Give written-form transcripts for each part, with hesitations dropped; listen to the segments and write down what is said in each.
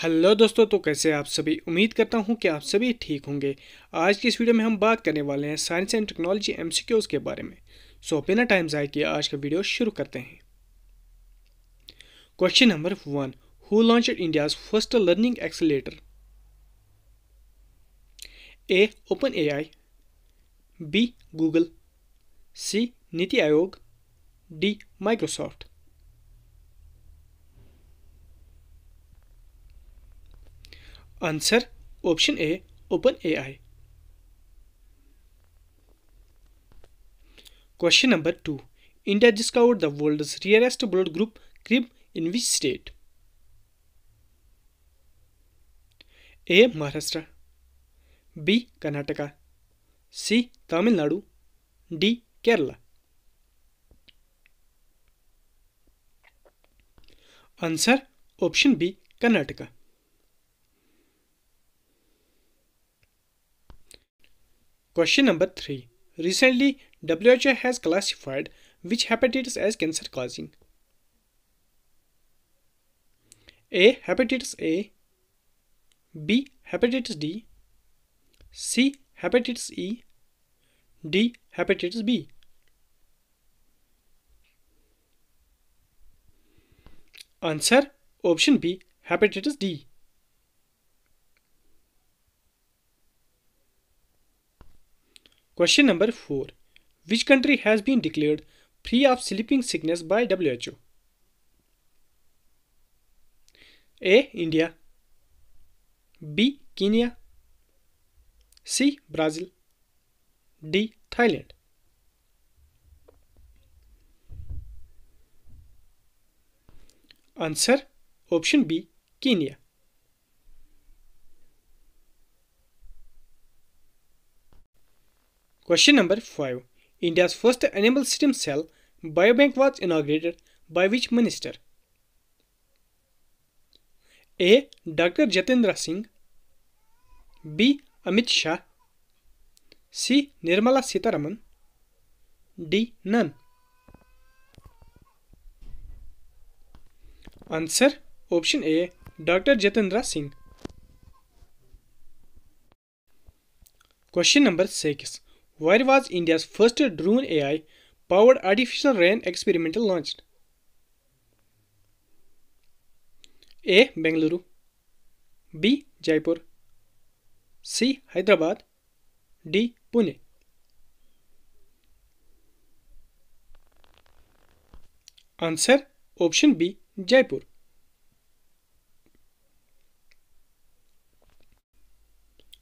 Hello दोस्तों, तो कैसे आप सभी। उम्मीद करता हूं कि आप सभी ठीक होंगे। आज की इस वीडियो में हम बात करने वाले हैं साइंस एंड टेक्नोलॉजी एमसीक्यूज के बारे में। सो बिना टाइम ज़ाय किए आज का वीडियो शुरू करते हैं। Question number 1। Who launched India's first learning accelerator? A open AI, B Google, C NITI Aayog, D Microsoft. Answer option A open AI. Question number 2. India discovered the world's rarest blood group crib in which state? A. Maharashtra, B. Karnataka, C. Tamil Nadu, D. Kerala. Answer option B. Karnataka. Question number 3. Recently, WHO has classified which hepatitis as cancer causing? A. Hepatitis A, B. Hepatitis D, C. Hepatitis E, D. Hepatitis B. Answer option B. Hepatitis D. Question number 4. Which country has been declared free of sleeping sickness by WHO? A. India, B. Kenya, C. Brazil, D. Thailand. Answer option B. Kenya. Question number 5. India's first animal stem cell biobank was inaugurated by which minister? A. Dr. Jatendra Singh, B. Amit Shah, C. Nirmala Sitharaman, D. None. Answer option A. Dr. Jatendra Singh. Question number 6. Where was India's first drone AI powered artificial rain experimental launched? A. Bengaluru, B. Jaipur, C. Hyderabad, D. Pune. Answer option B. Jaipur.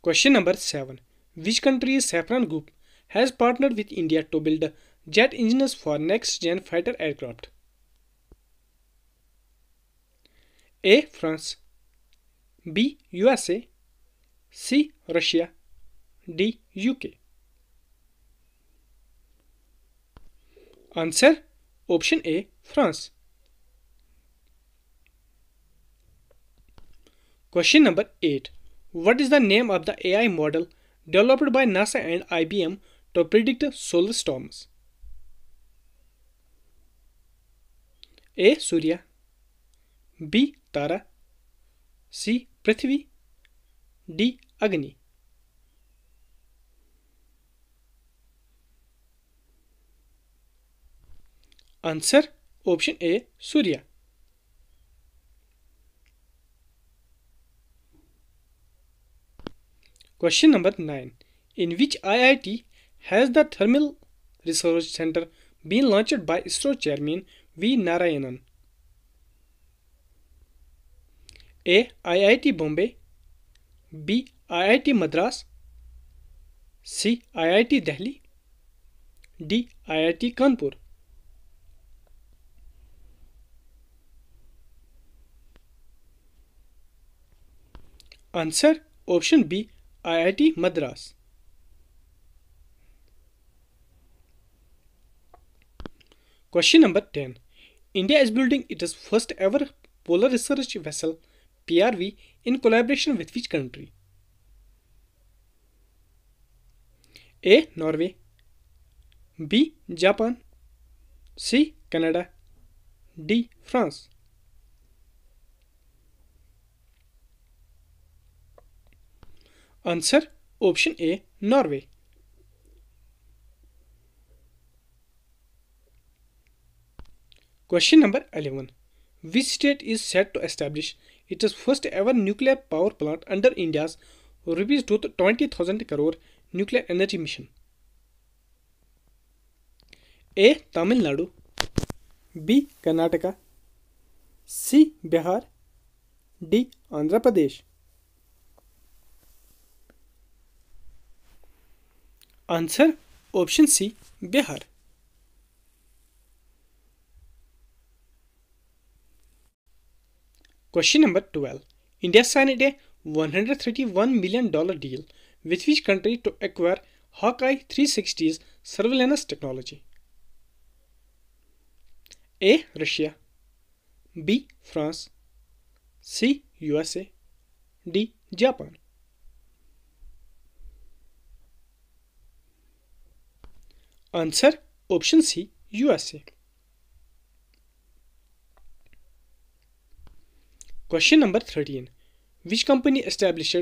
Question number 7. Which country's Safran Group has partnered with India to build jet engines for next-gen fighter aircraft? A. France, B. USA, C. Russia, D. UK. Answer option A. France. Question number 8. What is the name of the AI model developed by NASA and IBM to predict solar storms? A. Surya, B. Tara, C. Prithvi, D. Agni. Answer option A. Surya. Question number 9. In which IIT has the Thermal Research Center been launched by ISRO Chairman V. Narayanan? A. IIT Bombay, B. IIT Madras, C. IIT Delhi, D. IIT Kanpur. Answer option B. IIT Madras. Question number 10. India is building its first ever polar research vessel PRV in collaboration with which country? A. Norway, B. Japan, C. Canada, D. France. Answer option A, Norway. Question number 11. Which state is set to establish its first ever nuclear power plant under India's rupees 20,000 crore nuclear energy mission? A. Tamil Nadu, B. Karnataka, C. Bihar, D. Andhra Pradesh. Answer option C, Bihar. Question number 12. India signed a $131 million deal with which country to acquire Hawkeye 360's surveillance technology? A. Russia, B. France, C. USA, D. Japan. Answer option C, USA. Question number 13. Which company established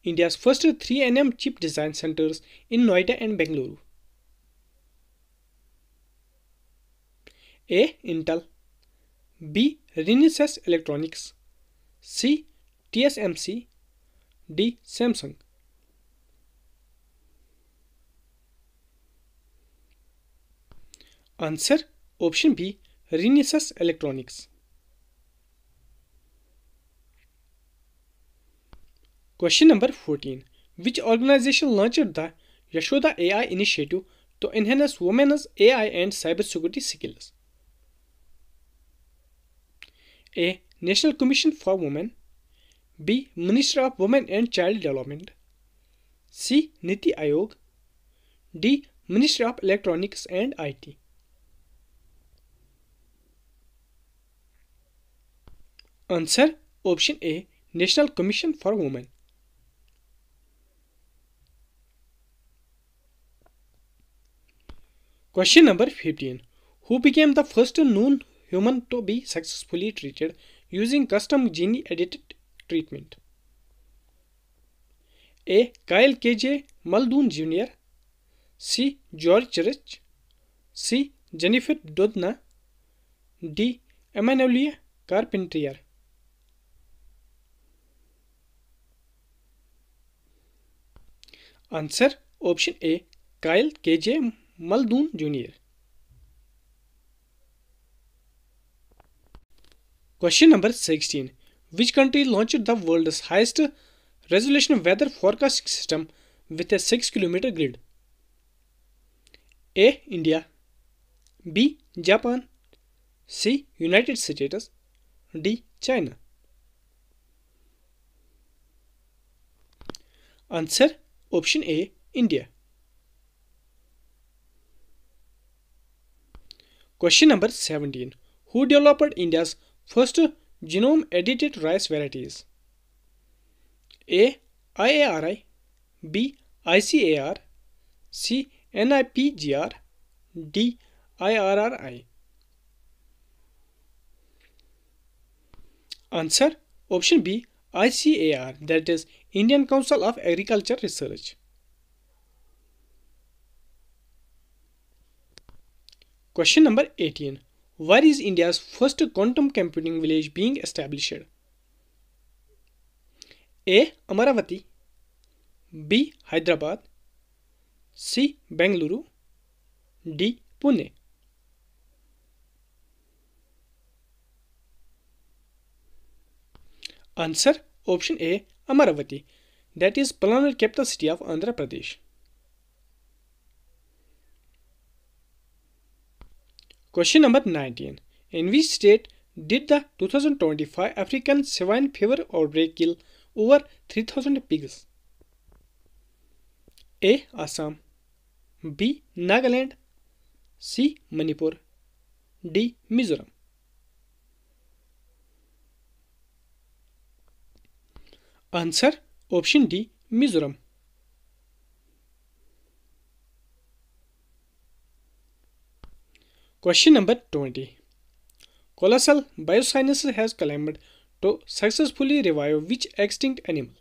India's first 3nm chip design centers in Noida and Bengaluru? A. Intel, B. Renesas Electronics, C. TSMC, D. Samsung. Answer option B, Renesas Electronics. Question number 14. Which organization launched the Yashoda AI initiative to enhance women's AI and cybersecurity skills? A. National Commission for Women, B. Ministry of Women and Child Development, C. Niti Aayog, D. Ministry of Electronics and IT. Answer option A, National Commission for Women. Question number 15. Who became the first known human to be successfully treated using custom gene edited treatment? A. Kyle K.J. Muldoon Jr., C. George Church, C. Jennifer Doudna, D. Emmanuel Carpentier. Answer option A, Kyle K.J. Muldoon Jr. Question number 16. Which country launched the world's highest resolution weather forecasting system with a 6-kilometer grid? A. India, B. Japan, C. United States, D. China. Answer option A, India. Question number 17. Who developed India's first genome edited rice varieties? A. IARI, B. ICAR, C. NIPGR, D. IRRI. Answer option B, ICAR, that is Indian Council of Agriculture Research. Question number 18. Where is India's first quantum computing village being established? A. Amaravati, B. Hyderabad, C. Bengaluru, D. Pune. Answer option A, Amaravati, that is Palanar capital city of Andhra Pradesh. Question number 19. In which state did the 2025 African swine fever outbreak kill over 3,000 pigs? A. Assam, B. Nagaland, C. Manipur, D. Mizoram. Answer option D, Mizoram. Question number 20. Colossal Biosciences has claimed to successfully revive which extinct animal?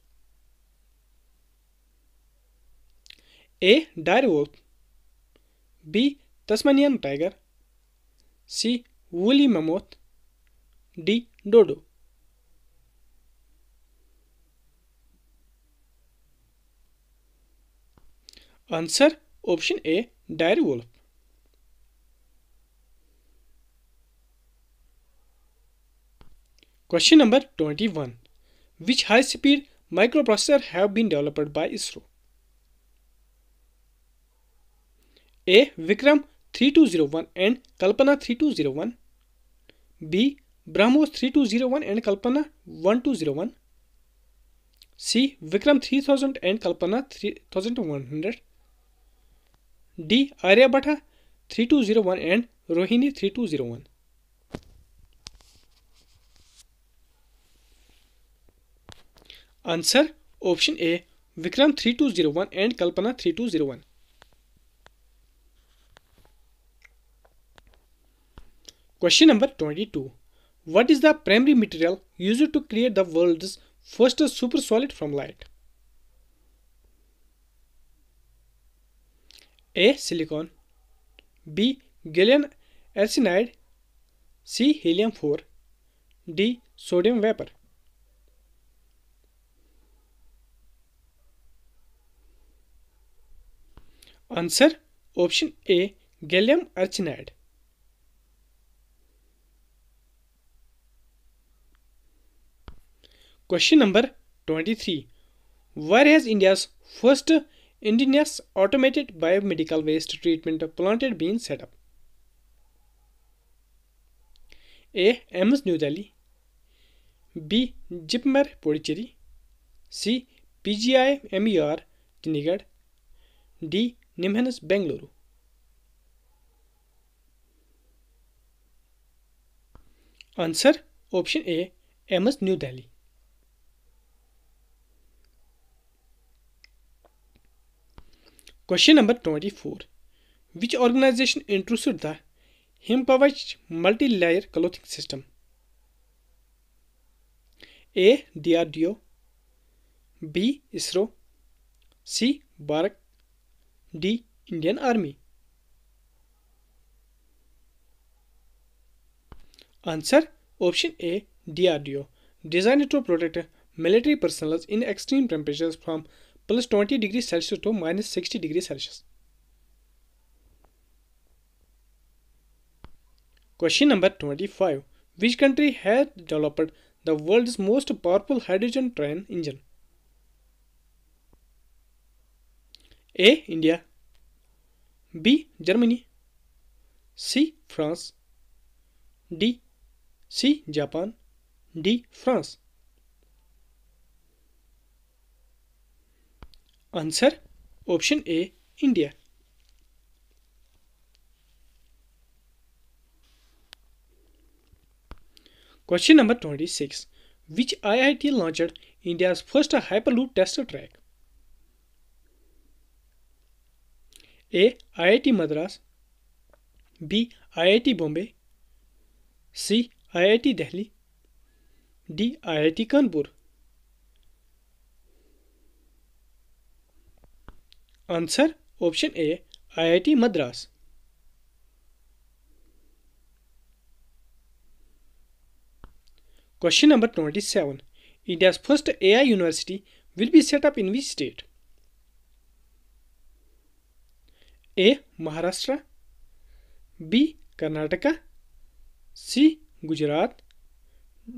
A. Dire wolf, B. Tasmanian tiger, C. Woolly mammoth, D. Dodo. Answer option A. Dire wolf. Question number 21. Which high-speed microprocessor have been developed by ISRO? A. Vikram 3201 and Kalpana 3201, B. BrahMos 3201 and Kalpana 1201, C. Vikram 3000 and Kalpana 3100, D. Aryabhata 3201 and Rohini 3201. Answer option A. Vikram 3201 and Kalpana 3201. Question number 22. What is the primary material used to create the world's first supersolid from light? A. Silicon, B. Gallium arsenide, C. Helium-4, D. Sodium vapor. Answer option A. Gallium arsenide. Question number 23. Where has India's first indigenous automated biomedical waste treatment plant been set up? A. AIIMS New Delhi, B. JIPMER Puducherry, C. PGI MER Chandigarh, D. NIMHANS Bengaluru. Answer option A. AIIMS New Delhi. Question number 24. Which organization introduced the Himpavach multi-layer clothing system? A. DRDO, B. ISRO, C. BARC, D. Indian Army. Answer option A. DRDO, designed to protect military personnel in extreme temperatures from plus 20 degrees Celsius to minus 60 degrees Celsius. Question number 25. Which country has developed the world's most powerful hydrogen train engine? A. India, B. Germany, C. France, C. Japan, D. France. Answer option A. India. Question number 26. Which IIT launched India's first Hyperloop test track? A. IIT Madras, B. IIT Bombay, C. IIT Delhi, D. IIT Kanpur. Answer option A. IIT Madras. Question number 27. India's first AI university will be set up in which state? A. Maharashtra, B. Karnataka, C. Gujarat,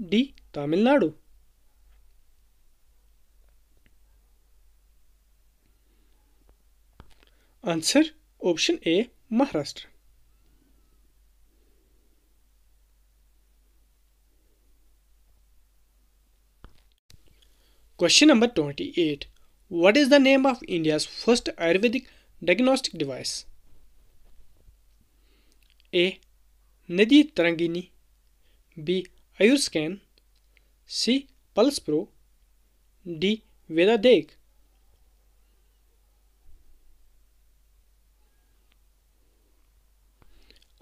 D. Tamil Nadu. Answer option A. Maharashtra. Question number 28. What is the name of India's first Ayurvedic diagnostic device? A. Nidhi Tarangini, B. Ayurscan, C. Pulse Pro, D. Veda Deg.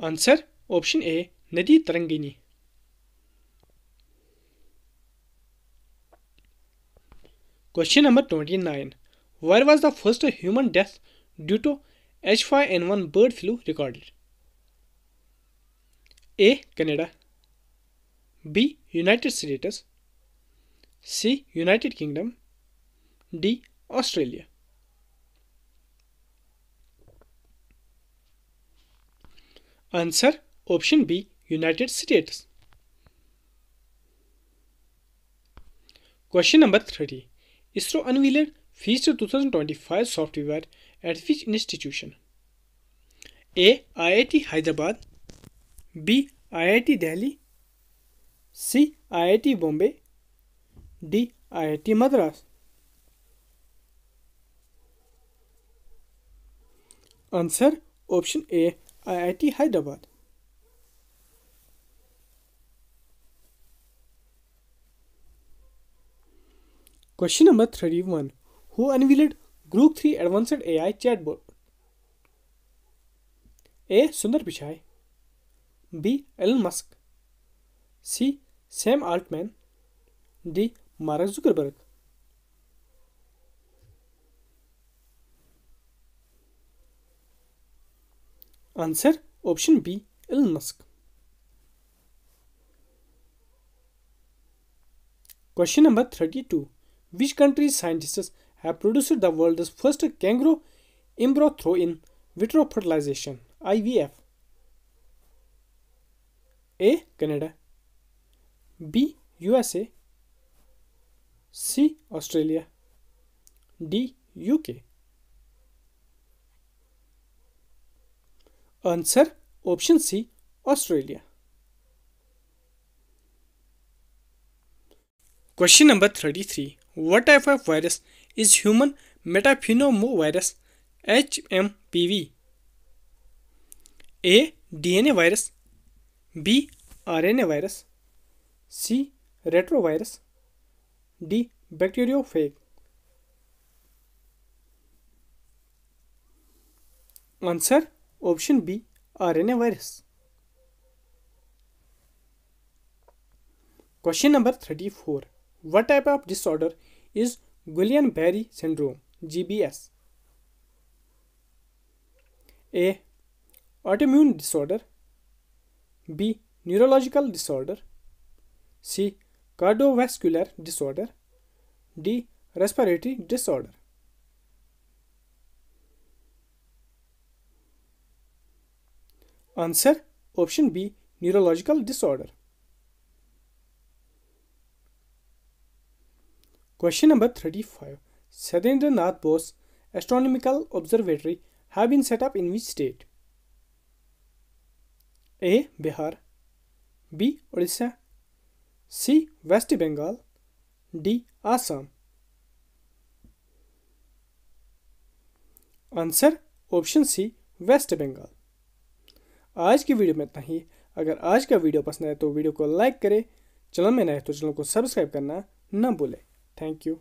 Answer option A. Nidhi Tarangini. Question number 29. Where was the first human death due to H5N1 bird flu recorded? A. Canada, B. United States, C. United Kingdom, D. Australia. Answer option B. United States. Question number 30. ISRO unveiled FEAST 2025 software at which institution? A. IIT Hyderabad, B. IIT Delhi, C. IIT Bombay, D. IIT Madras. Answer option A. IIT Hyderabad. Question number 31. Who unveiled Group 3 Advanced AI Chatbot? A. Sundar Pichai, B. Elon Musk, C. Sam Altman, D. Mark Zuckerberg. Answer option B. Elon Musk. Question number 32. Which country's scientists have produced the world's first kangaroo embryo through in vitro fertilization (IVF)? A. Canada, B. USA, C. Australia, D. UK. Answer option C. Australia. Question number 33. What type of virus is human metapneumovirus HMPV? A. DNA virus, B. RNA virus, C. retrovirus, D. bacteriophage. Answer option B. RNA virus. Question number 34. What type of disorder is Guillain-Barré syndrome (GBS)? A. Autoimmune disorder, B. Neurological disorder, C. Cardiovascular disorder, D. Respiratory disorder. Answer option B. Neurological disorder. Question number 35. Satyendranath Bose Astronomical Observatory have been set up in which state? A. Bihar, B. Odisha, C. West Bengal, D. Assam. Answer option C West Bengal. आज की video में इतना ही। अगर आज का video पसंद आए तो वीडियो को लाइक करें, चैनल में नए तो चैनल को सब्सक्राइब करना ना भूलें। Thank you.